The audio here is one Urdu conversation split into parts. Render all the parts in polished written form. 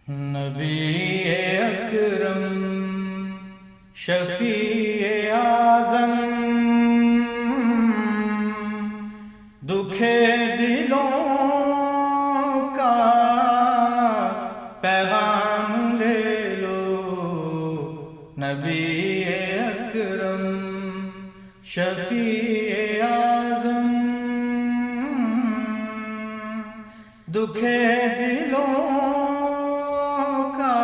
نبی اکرم شفیع اعظم دکھے دلوں کا پیغام لے لو، نبی اکرم شفیع اعظم دکھے دلوں کا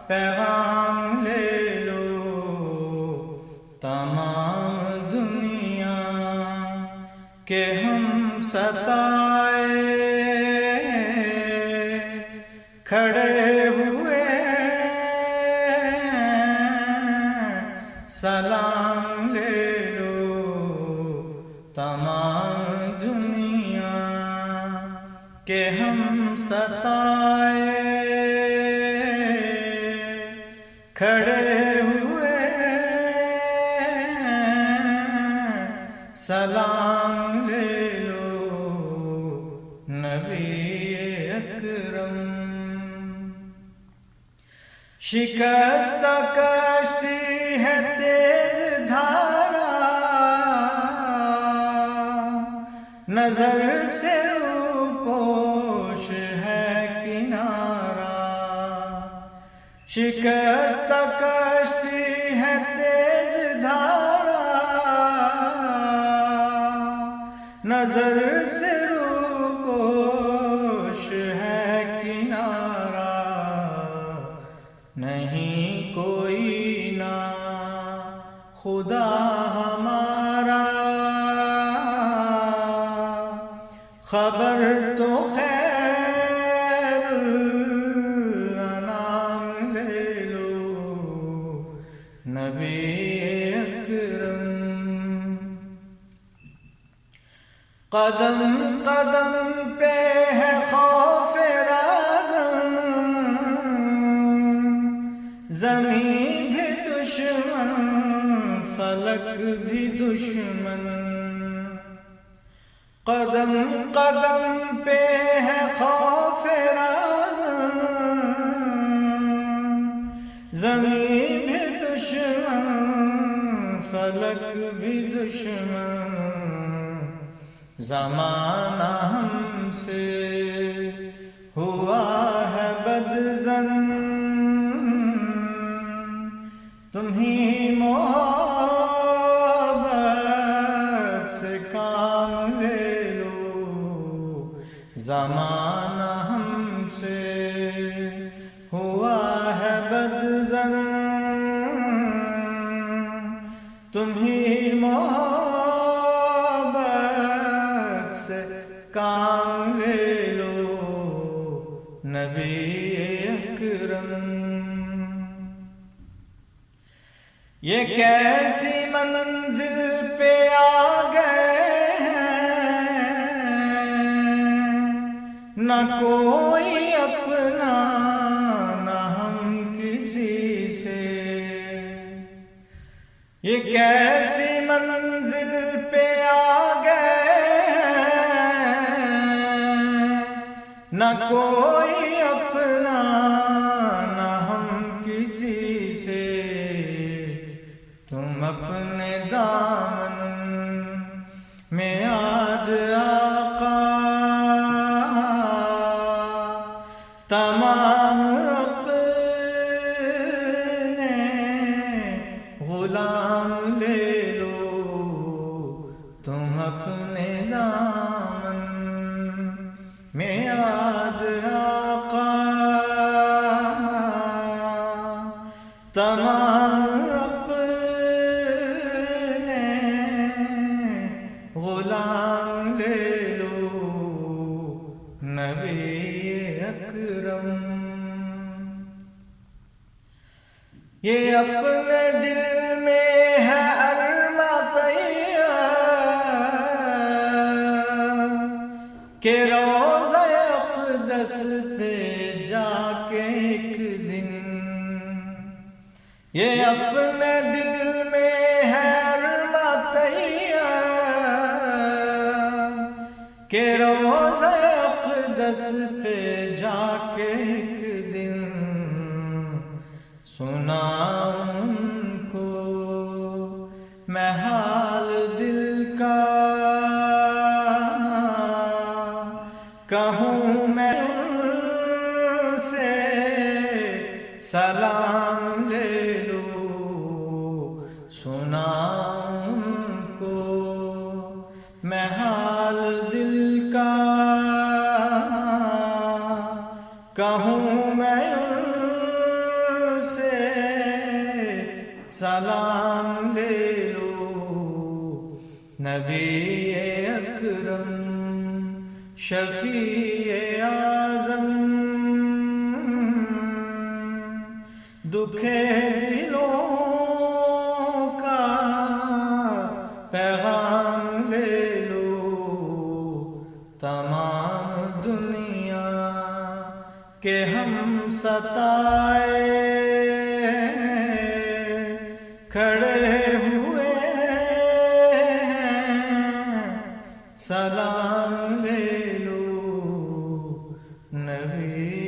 پیغام لے لو، تمام دنیا کے ہم ستائے کھڑے ہوئے سلام لے لو، تمام دنیا کہ ہم ستائے کھڑے ہوئے سلام لے لو، نبی اکرم شکستہ کشتی ہے تیز دھارا، نظر سے پوش ہے کنارہ، شکستہ کشتی ہے تیز دھارا، نظر سے پوش ہے کنارہ، نہیں کوئی نہ خدا ہمارا، خبر تو خیر الانام لے لو، نبی اکرم قدم قدم پہ ہے خوف رازم، زمین بھی دشمن فلک بھی دشمن، قدم قدم پہ ہے خوف رازم، زمین بھی دشمن فلک بھی دشمن، زمانہ ہم سے ہوا ہے بدظن، تمہیں محبت سے کام لے لو، زمانہ ہم سے ہوا ہے بدظن، تمہیں محبت سے کام لے لو، نبی اکرم یہ کیسی منزل پہ آ گئے ہیں، نہ کوئی اپنا نہ ہم کسی سے، یہ کیسی منزل پہ آ گئے ہیں، نہ کوئی اپنا نہ ہم کسی سے، تم اپنے دامن میں آج آقا تمام اپنے غلام لے لو، تم اپنے دامن میں آج آقا تمام غلام لے لو، نبی اکرم یہ اپنے دل میں ہے ارماں طیب کہ روضہ اقدس پہ جا کے ایک دن، یہ اپنے دل میں ہے ارماں طیب کہ روضہ اقدس اقدس پہ جا کے ایک دن سنا ان کو میں حال دل کا، کہوں میں ان سے سلام لے لو، سنا ان کو میں حال دل کا، کہوں میں ان سے سلام لے لو۔ نبی اکرم شفیع اعظم دکھے دلوں کا پیغام لے لو، تمام دنیا کہ ہم ستائے کھڑے ہوئے ہیں، سلام لے لو۔ نبی